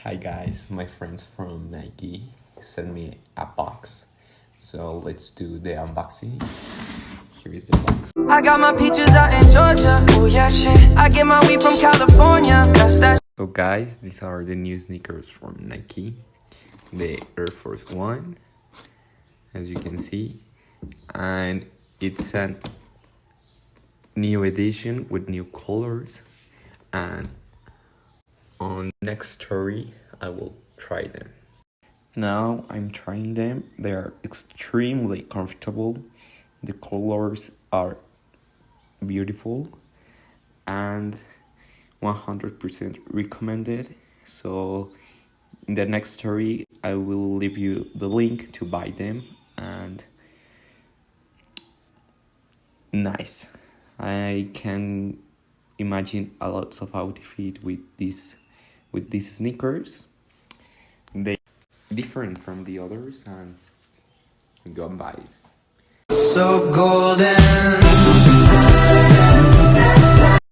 Hi guys, my friends from Nike sent me a box, so let's do the unboxing. Here is the box. I got my peaches out in Georgia. Oh yeah, shit. I get my weed from California. That's that. So guys, these are the new sneakers from Nike, the Air Force One, as you can see, and it's a new edition with new colors. And on next story, I will try them. Now I'm trying them. They are extremely comfortable. The colors are beautiful and 100% recommended. So in the next story, I will leave you the link to buy them. And nice. I can imagine a lot of outfit with these sneakers. They different from the others, and go and buy it. So golden.